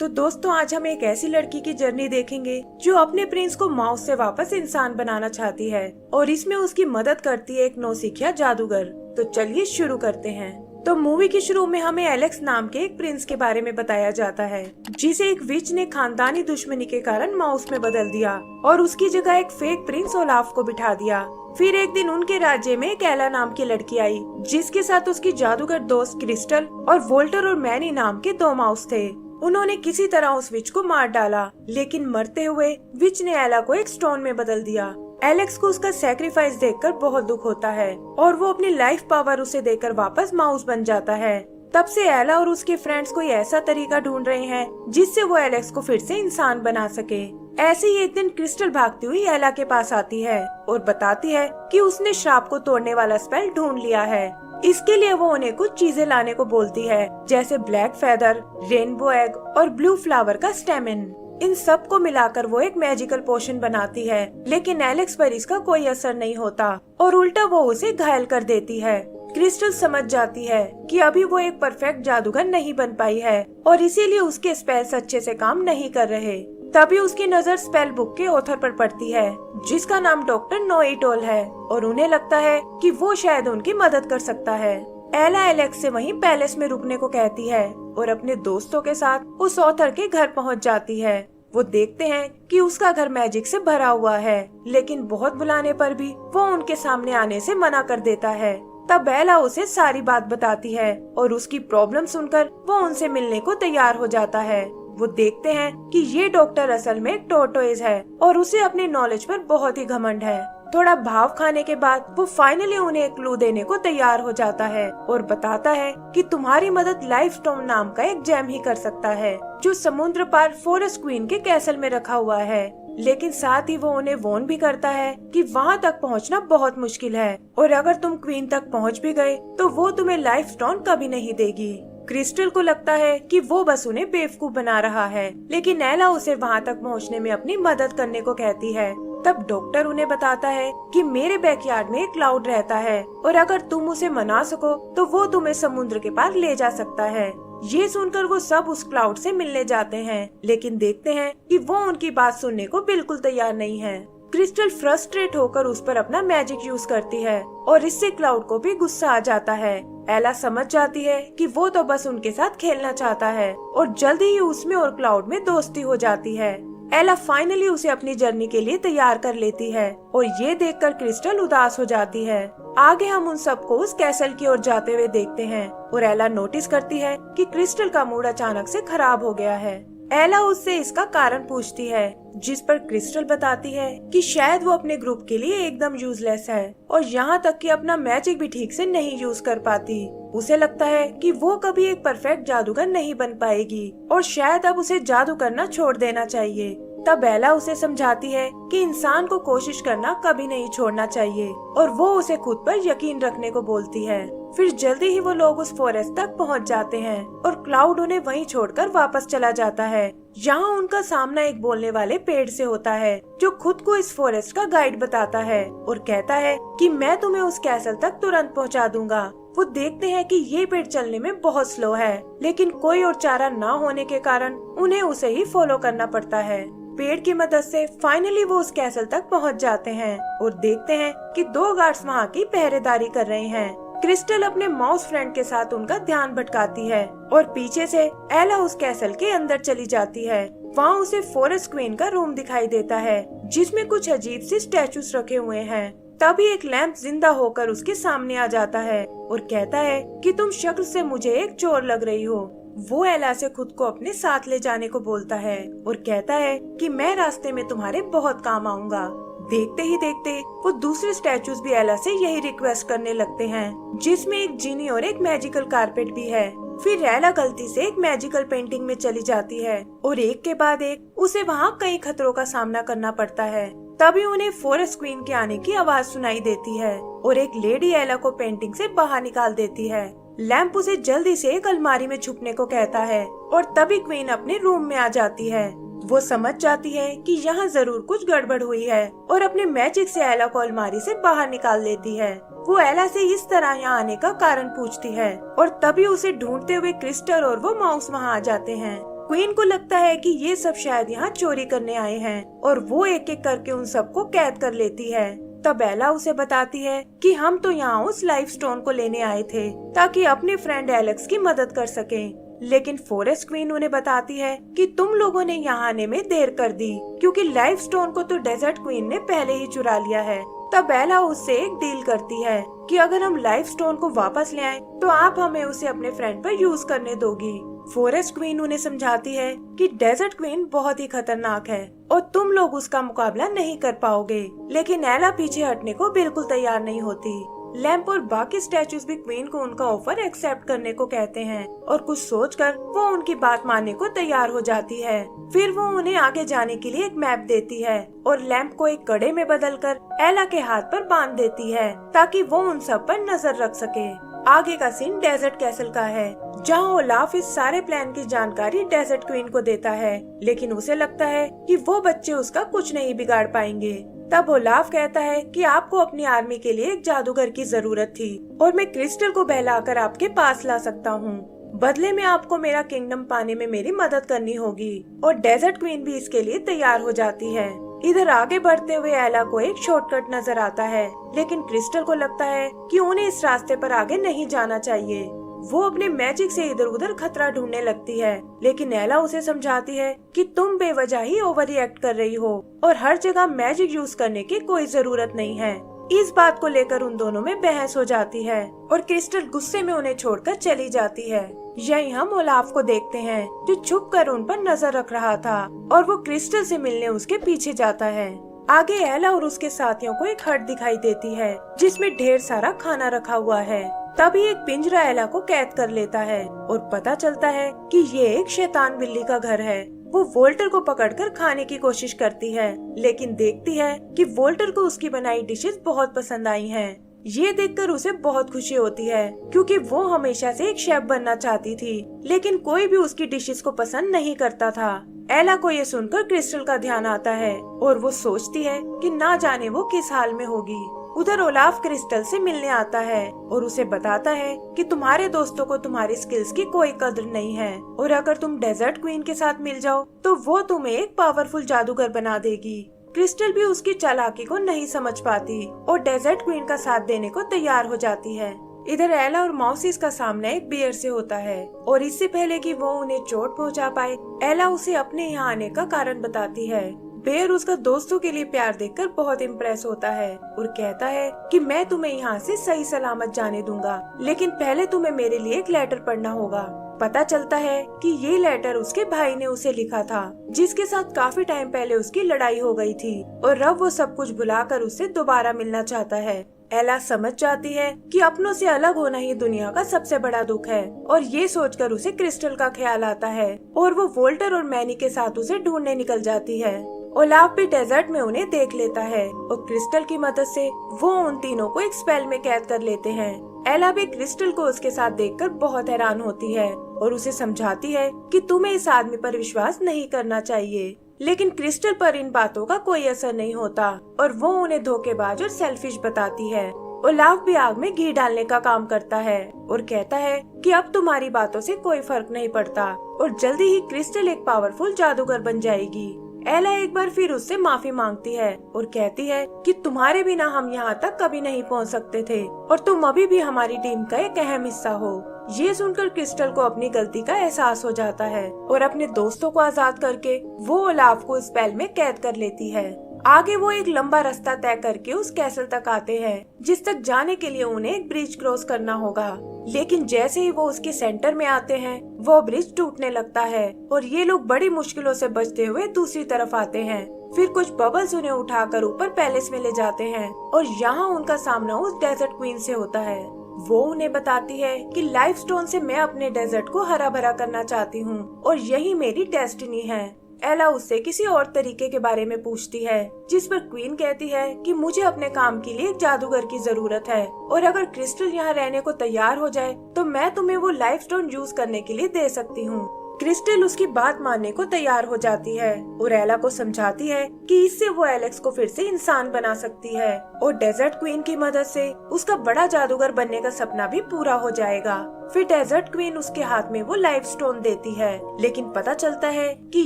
तो दोस्तों आज हम एक ऐसी लड़की की जर्नी देखेंगे जो अपने प्रिंस को माउस से वापस इंसान बनाना चाहती है और इसमें उसकी मदद करती है एक नौसिखिया जादूगर। तो चलिए शुरू करते हैं। तो मूवी के शुरू में हमें एलेक्स नाम के एक प्रिंस के बारे में बताया जाता है जिसे एक विच ने खानदानी दुश्मनी के कारण माउस में बदल दिया और उसकी जगह एक फेक प्रिंस ओलाफ को बिठा दिया। फिर एक दिन उनके राज्य में एक एला नाम की लड़की आई जिसके साथ उसकी जादूगर दोस्त क्रिस्टल और वोल्टर और मैनी नाम के 2 माउस थे। उन्होंने किसी तरह उस विच को मार डाला, लेकिन मरते हुए विच ने एला को एक स्टोन में बदल दिया। एलेक्स को उसका सैक्रिफाइस देखकर बहुत दुख होता है और वो अपनी लाइफ पावर उसे देकर वापस माउस बन जाता है। तब से एला और उसके फ्रेंड्स कोई ऐसा तरीका ढूंढ रहे हैं जिससे वो एलेक्स को फिर से इंसान बना सके। ऐसे ही एक दिन क्रिस्टल भागती हुई एला के पास आती है और बताती है कि उसने श्राप को तोड़ने वाला स्पेल ढूंढ लिया है। इसके लिए वो उन्हें कुछ चीजें लाने को बोलती है, जैसे ब्लैक फेदर, रेनबो एग और ब्लू फ्लावर का स्टेमिन। इन सब को मिलाकर वो एक मैजिकल पोशन बनाती है, लेकिन एलेक्स पर इसका कोई असर नहीं होता और उल्टा वो उसे घायल कर देती है। क्रिस्टल समझ जाती है कि अभी वो एक परफेक्ट जादूगर नहीं बन पाई है और इसीलिए उसके स्पेल्स अच्छे से काम नहीं कर रहे। तभी उसकी नजर स्पेल बुक के ऑथर पर पड़ती है जिसका नाम डॉक्टर नोइटोल है और उन्हें लगता है कि वो शायद उनकी मदद कर सकता है। एला एलेक्स से वहीं पैलेस में रुकने को कहती है और अपने दोस्तों के साथ उस ऑथर के घर पहुंच जाती है। वो देखते हैं कि उसका घर मैजिक से भरा हुआ है, लेकिन बहुत बुलाने पर भी वो उनके सामने आने से मना कर देता है। तब एला उसे सारी बात बताती है और उसकी प्रॉब्लम सुनकर वो उनसे मिलने को तैयार हो जाता है। वो देखते हैं कि ये डॉक्टर असल में एक टोर्टोइज है और उसे अपनी नॉलेज पर बहुत ही घमंड है। थोड़ा भाव खाने के बाद वो फाइनली उन्हें एक क्लू देने को तैयार हो जाता है और बताता है कि तुम्हारी मदद लाइफ स्टोन नाम का एक जेम ही कर सकता है जो समुद्र पार फॉरेस्ट क्वीन के कैसल में रखा हुआ है। लेकिन साथ ही वो उन्हें वॉर्न भी करता है कि वहाँ तक पहुँचना बहुत मुश्किल है और अगर तुम क्वीन तक पहुँच भी गए तो वो तुम्हें लाइफ स्टोन कभी नहीं देगी। क्रिस्टल को लगता है कि वो बस उन्हें बेवकूफ बना रहा है, लेकिन एला उसे वहाँ तक पहुँचने में अपनी मदद करने को कहती है। तब डॉक्टर उन्हें बताता है कि मेरे बैकयार्ड में एक क्लाउड रहता है और अगर तुम उसे मना सको तो वो तुम्हें समुद्र के पार ले जा सकता है। ये सुनकर वो सब उस क्लाउड से मिलने जाते हैं, लेकिन देखते हैं कि वो उनकी बात सुनने को बिल्कुल तैयार नहीं है। क्रिस्टल फ्रस्ट्रेट होकर उस पर अपना मैजिक यूज करती है और इससे क्लाउड को भी गुस्सा आ जाता है। एला समझ जाती है कि वो तो बस उनके साथ खेलना चाहता है और जल्दी ही उसमें और क्लाउड में दोस्ती हो जाती है। एला फाइनली उसे अपनी जर्नी के लिए तैयार कर लेती है और ये देखकर क्रिस्टल उदास हो जाती है। आगे हम उन सबको उस कैसल की ओर जाते हुए देखते हैं और एला नोटिस करती है कि क्रिस्टल का मूड अचानक से खराब हो गया है। एला उससे इसका कारण पूछती है, जिस पर क्रिस्टल बताती है कि शायद वो अपने ग्रुप के लिए एकदम यूजलेस है और यहाँ तक कि अपना मैजिक भी ठीक से नहीं यूज कर पाती। उसे लगता है कि वो कभी एक परफेक्ट जादूगर नहीं बन पाएगी और शायद अब उसे जादू करना छोड़ देना चाहिए। तब एला उसे समझाती है कि इंसान को कोशिश करना कभी नहीं छोड़ना चाहिए और वो उसे खुद पर यकीन रखने को बोलती है। फिर जल्दी ही वो लोग उस फॉरेस्ट तक पहुंच जाते हैं और क्लाउड उन्हें वहीं छोड़कर वापस चला जाता है। यहाँ उनका सामना एक बोलने वाले पेड़ से होता है जो खुद को इस फॉरेस्ट का गाइड बताता है और कहता है कि मैं तुम्हें उस कैसल तक तुरंत पहुँचा दूंगा। वो देखते हैं कि ये पेड़ चलने में बहुत स्लो है, लेकिन कोई और चारा न होने के कारण उन्हें उसे ही फॉलो करना पड़ता है। पेड़ की मदद से फाइनली वो उस कैसल तक पहुंच जाते हैं और देखते हैं कि 2 गार्ड्स वहाँ की पहरेदारी कर रहे हैं। क्रिस्टल अपने माउस फ्रेंड के साथ उनका ध्यान भटकाती है और पीछे से एला उस कैसल के अंदर चली जाती है। वहाँ उसे फॉरेस्ट क्वीन का रूम दिखाई देता है जिसमें कुछ अजीब सी स्टैचूज रखे हुए हैं। तभी एक लैंप जिंदा होकर उसके सामने आ जाता है और कहता है कि तुम शक्ल से मुझे एक चोर लग रही हो। वो एला से खुद को अपने साथ ले जाने को बोलता है और कहता है कि मैं रास्ते में तुम्हारे बहुत काम आऊंगा। देखते ही देखते वो दूसरे स्टैचूज भी एला से यही रिक्वेस्ट करने लगते हैं, जिसमें एक जीनी और एक मैजिकल कारपेट भी है। फिर एला गलती से एक मैजिकल पेंटिंग में चली जाती है और एक के बाद एक उसे वहाँ कई खतरों का सामना करना पड़ता है। तभी उन्हें फॉरेस्ट क्वीन के आने की आवाज सुनाई देती है और एक लेडी एला को पेंटिंग से बाहर निकाल देती है। लैंप उसे जल्दी से एक अलमारी में छुपने को कहता है और तभी क्वीन अपने रूम में आ जाती है। वो समझ जाती है कि यहाँ जरूर कुछ गड़बड़ हुई है और अपने मैजिक से एला को अलमारी से बाहर निकाल लेती है। वो एला से इस तरह यहाँ आने का कारण पूछती है और तभी उसे ढूंढते हुए क्रिस्टल और वो माउस वहाँ आ जाते हैं। क्वीन को लगता है कि ये सब शायद यहाँ चोरी करने आए हैं और वो एक एक करके उन सबको कैद कर लेती है। तब एला उसे बताती है कि हम तो यहाँ उस लाइफ स्टोन को लेने आए थे ताकि अपने फ्रेंड एलेक्स की मदद कर सकें। लेकिन फॉरेस्ट क्वीन उन्हें बताती है कि तुम लोगों ने यहाँ आने में देर कर दी क्योंकि लाइफ स्टोन को तो डेजर्ट क्वीन ने पहले ही चुरा लिया है। तब एला उससे एक डील करती है कि अगर हम लाइफ स्टोन को वापस ले आए तो आप हमें उसे अपने फ्रेंड पर यूज करने दोगी। फॉरेस्ट क्वीन उन्हें समझाती है कि डेजर्ट क्वीन बहुत ही खतरनाक है और तुम लोग उसका मुकाबला नहीं कर पाओगे। लेकिन एला पीछे हटने को बिल्कुल तैयार नहीं होती। लैम्प और बाकी स्टैचूज भी क्वीन को उनका ऑफर एक्सेप्ट करने को कहते हैं और कुछ सोचकर वो उनकी बात मानने को तैयार हो जाती है। फिर वो उन्हें आगे जाने के लिए एक मैप देती है और लैम्प को एक कड़े में बदलकर एला के हाथ पर बांध देती है ताकि वो उन सब पर नजर रख सके। आगे का सीन डेजर्ट कैसल का है जहाँ ओलाफ इस सारे प्लान की जानकारी डेजर्ट क्वीन को देता है, लेकिन उसे लगता है कि वो बच्चे उसका कुछ नहीं बिगाड़ पाएंगे। तब ओलाफ कहता है कि आपको अपनी आर्मी के लिए एक जादूगर की जरूरत थी और मैं क्रिस्टल को बहलाकर आपके पास ला सकता हूँ। बदले में आपको मेरा किंगडम पाने में मेरी मदद करनी होगी और डेजर्ट क्वीन भी इसके लिए तैयार हो जाती है। इधर आगे बढ़ते हुए एला को एक शॉर्टकट नजर आता है, लेकिन क्रिस्टल को लगता है कि उन्हें इस रास्ते पर आगे नहीं जाना चाहिए। वो अपने मैजिक से इधर उधर खतरा ढूंढने लगती है, लेकिन एला उसे समझाती है कि तुम बेवजह ही ओवर रिएक्ट कर रही हो और हर जगह मैजिक यूज करने की कोई जरूरत नहीं है। इस बात को लेकर उन दोनों में बहस हो जाती है और क्रिस्टल गुस्से में उन्हें छोड़कर चली जाती है। यही हम ओलाफ को देखते हैं जो छुप कर उन पर नजर रख रहा था और वो क्रिस्टल से मिलने उसके पीछे जाता है। आगे एला और उसके साथियों को एक हट दिखाई देती है जिसमें ढेर सारा खाना रखा हुआ है। तभी एक पिंजरा एला को कैद कर लेता है और पता चलता है कि ये एक शैतान बिल्ली का घर है। वो वोल्टर को पकड़कर खाने की कोशिश करती है, लेकिन देखती है कि वोल्टर को उसकी बनाई डिशेस बहुत पसंद आई हैं। ये देखकर उसे बहुत खुशी होती है क्योंकि वो हमेशा से एक शेफ बनना चाहती थी, लेकिन कोई भी उसकी डिशेस को पसंद नहीं करता था। एला को ये सुनकर क्रिस्टल का ध्यान आता है और वो सोचती है कि ना जाने वो किस हाल में होगी। उधर ओलाफ क्रिस्टल से मिलने आता है और उसे बताता है कि तुम्हारे दोस्तों को तुम्हारी स्किल्स की कोई कदर नहीं है और अगर तुम डेजर्ट क्वीन के साथ मिल जाओ तो वो तुम्हें एक पावरफुल जादूगर बना देगी। क्रिस्टल भी उसकी चालाकी को नहीं समझ पाती और डेजर्ट क्वीन का साथ देने को तैयार हो जाती है। इधर एला और मौसिस का सामना एक बियर से होता है और इससे पहले कि वो उन्हें चोट पहुंचा पाए, एला उसे अपने यहाँ आने का कारण बताती है। बेयर उसका दोस्तों के लिए प्यार देखकर बहुत इम्प्रेस होता है और कहता है कि मैं तुम्हें यहाँ से सही सलामत जाने दूंगा, लेकिन पहले तुम्हें मेरे लिए एक लेटर पढ़ना होगा। पता चलता है कि ये लेटर उसके भाई ने उसे लिखा था, जिसके साथ काफी टाइम पहले उसकी लड़ाई हो गई थी और अब वो सब कुछ भुलाकर उससे दोबारा मिलना चाहता है। एला समझ जाती है कि अपनों से अलग होना ही दुनिया का सबसे बड़ा दुख है और ये सोचकर उसे क्रिस्टल का ख्याल आता है और वो वोल्टर और मैनी के साथ उसे ढूंढने निकल जाती है। ओलाफ भी डेजर्ट में उन्हें देख लेता है और क्रिस्टल की मदद से वो उन तीनों को एक स्पेल में कैद कर लेते हैं। एला भी क्रिस्टल को उसके साथ देखकर बहुत हैरान होती है और उसे समझाती है कि तुम्हें इस आदमी पर विश्वास नहीं करना चाहिए, लेकिन क्रिस्टल पर इन बातों का कोई असर नहीं होता और वो उन्हें धोखेबाज और सेल्फिश बताती है। ओलाफ भी आग में घी डालने का काम करता है और कहता है कि अब तुम्हारी बातों से कोई फर्क नहीं पड़ता और जल्दी ही क्रिस्टल एक पावरफुल जादूगर बन जाएगी। एला एक बार फिर उससे माफी मांगती है और कहती है कि तुम्हारे बिना हम यहाँ तक कभी नहीं पहुँच सकते थे और तुम अभी भी हमारी टीम का एक अहम हिस्सा हो। ये सुनकर क्रिस्टल को अपनी गलती का एहसास हो जाता है और अपने दोस्तों को आजाद करके वो ओलाफ को स्पेल में कैद कर लेती है। आगे वो एक लंबा रास्ता तय करके उस कैसल तक आते हैं, जिस तक जाने के लिए उन्हें एक ब्रिज क्रॉस करना होगा। लेकिन जैसे ही वो उसके सेंटर में आते हैं, वो ब्रिज टूटने लगता है और ये लोग बड़ी मुश्किलों से बचते हुए दूसरी तरफ आते हैं। फिर कुछ बबल्स उन्हें उठाकर ऊपर पैलेस में ले जाते हैं और यहाँ उनका सामना उस डेजर्ट क्वीन से होता है। वो उन्हें बताती है कि लाइफ स्टोन से मैं अपने डेजर्ट को हरा भरा करना चाहती हूँ और यही मेरी डेस्टिनी है। एला उससे किसी और तरीके के बारे में पूछती है, जिस पर क्वीन कहती है कि मुझे अपने काम के लिए एक जादूगर की जरूरत है और अगर क्रिस्टल यहाँ रहने को तैयार हो जाए तो मैं तुम्हें वो लाइफ स्टोन यूज करने के लिए दे सकती हूँ। क्रिस्टल उसकी बात मानने को तैयार हो जाती है और एला को समझाती है कि इससे वो एलेक्स को फिर से इंसान बना सकती है और डेजर्ट क्वीन की मदद से उसका बड़ा जादूगर बनने का सपना भी पूरा हो जाएगा। फिर डेजर्ट क्वीन उसके हाथ में वो लाइफ स्टोन देती है, लेकिन पता चलता है कि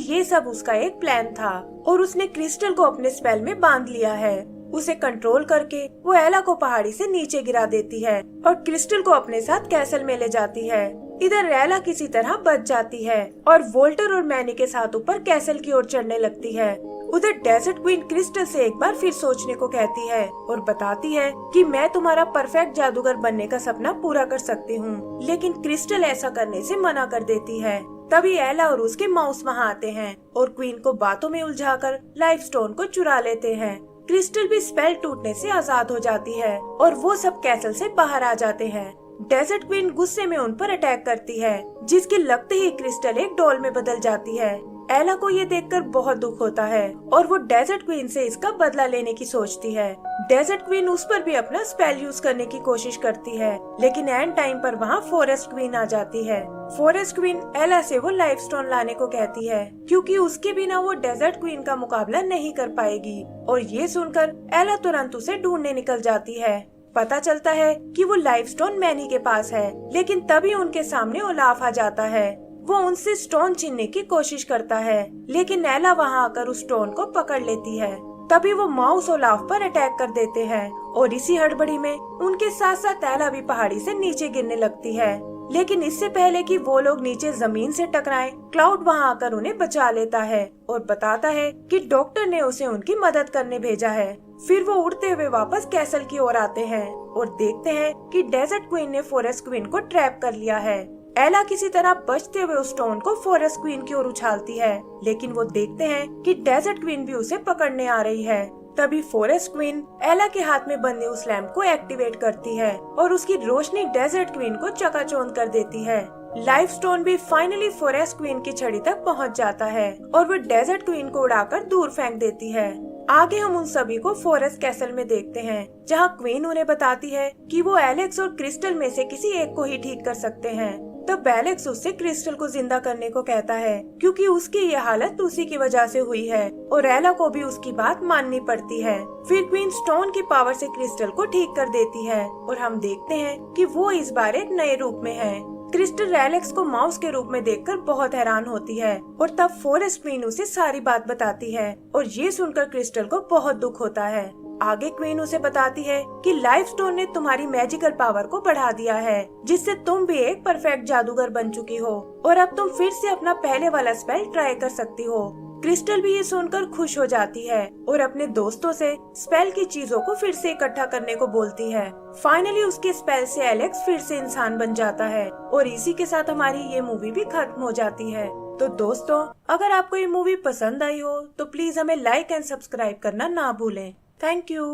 ये सब उसका एक प्लान था और उसने क्रिस्टल को अपने स्पेल में बांध लिया है। उसे कंट्रोल करके वो एला को पहाड़ी से नीचे गिरा देती है और क्रिस्टल को अपने साथ कैसल में ले जाती है। इधर एला किसी तरह बच जाती है और वोल्टर और मैनी के साथ ऊपर कैसल की ओर चढ़ने लगती है। उधर डेजर्ट क्वीन क्रिस्टल से एक बार फिर सोचने को कहती है और बताती है कि मैं तुम्हारा परफेक्ट जादूगर बनने का सपना पूरा कर सकती हूँ, लेकिन क्रिस्टल ऐसा करने से मना कर देती है। तभी एला और उसके माउस वहाँ आते हैं और क्वीन को बातों में उलझाकर लाइफ स्टोन को चुरा लेते हैं। क्रिस्टल भी स्पेल टूटने से आजाद हो जाती है और वो सब कैसल से बाहर आ जाते हैं। डेजर्ट क्वीन गुस्से में उन पर अटैक करती है, जिसके लगते ही क्रिस्टल एक डॉल में बदल जाती है। एला को ये देखकर बहुत दुख होता है और वो डेजर्ट क्वीन से इसका बदला लेने की सोचती है। डेजर्ट क्वीन उस पर भी अपना स्पेल यूज करने की कोशिश करती है, लेकिन एंड टाइम पर वहाँ फॉरेस्ट क्वीन आ जाती है। फॉरेस्ट क्वीन एला से वो लाइफ स्टोन लाने को कहती है, क्योंकि उसके बिना वो डेजर्ट क्वीन का मुकाबला नहीं कर पाएगी। और ये सुनकर एला तुरंत उसे ढूंढने निकल जाती है। पता चलता है कि वो लाइफ स्टोन मैनी के पास है, लेकिन तभी उनके सामने ओलाफ आ जाता है। वो उनसे स्टोन छीनने की कोशिश करता है, लेकिन एला वहाँ आकर उस स्टोन को पकड़ लेती है। तभी वो माउस ओलाफ पर अटैक कर देते हैं और इसी हड़बड़ी में उनके साथ साथ एला भी पहाड़ी से नीचे गिरने लगती है। लेकिन इससे पहले कि वो लोग नीचे जमीन से टकराएं, क्लाउड वहाँ आकर उन्हें बचा लेता है और बताता है कि डॉक्टर ने उसे उनकी मदद करने भेजा है। फिर वो उड़ते हुए वापस कैसल की ओर आते हैं और देखते हैं कि डेजर्ट क्वीन ने फॉरेस्ट क्वीन को ट्रैप कर लिया है। एला किसी तरह बचते हुए उस स्टोन को फॉरेस्ट क्वीन की ओर उछालती है, लेकिन वो देखते हैं कि डेजर्ट क्वीन भी उसे पकड़ने आ रही है। तभी फॉरेस्ट क्वीन एला के हाथ में बंधे उस लैंप को एक्टिवेट करती है और उसकी रोशनी डेजर्ट क्वीन को चकाचौंध कर देती है। लाइफ स्टोन भी फाइनली फॉरेस्ट क्वीन की छड़ी तक पहुंच जाता है और वो डेजर्ट क्वीन को उड़ाकर दूर फेंक देती है। आगे हम उन सभी को फॉरेस्ट कैसल में देखते हैं, जहां क्वीन उन्हें बताती है कि वो एलेक्स और क्रिस्टल में से किसी एक को ही ठीक कर सकते हैं। तब एलेक्स उससे क्रिस्टल को जिंदा करने को कहता है, क्योंकि उसकी ये हालत उसी की वजह से हुई है और एला को भी उसकी बात माननी पड़ती है। फिर क्वीन स्टोन की पावर से क्रिस्टल को ठीक कर देती है और हम देखते हैं कि वो इस बार एक नए रूप में है। क्रिस्टल एलेक्स को माउस के रूप में देखकर बहुत हैरान होती है और तब फॉरेस्ट क्वीन उसे सारी बात बताती है और ये सुनकर क्रिस्टल को बहुत दुख होता है। आगे क्वीन उसे बताती है कि लाइफ स्टोन ने तुम्हारी मैजिकल पावर को बढ़ा दिया है, जिससे तुम भी एक परफेक्ट जादूगर बन चुकी हो और अब तुम फिर से अपना पहले वाला स्पेल ट्राई कर सकती हो। क्रिस्टल भी ये सुनकर खुश हो जाती है और अपने दोस्तों से स्पेल की चीजों को फिर से इकट्ठा करने को बोलती है। फाइनली उसके स्पेल से एलेक्स फिर से इंसान बन जाता है और इसी के साथ हमारी ये मूवी भी खत्म हो जाती है। तो दोस्तों, अगर आपको ये मूवी पसंद आई हो तो प्लीज हमें लाइक एंड सब्सक्राइब करना ना भूलें। Thank you.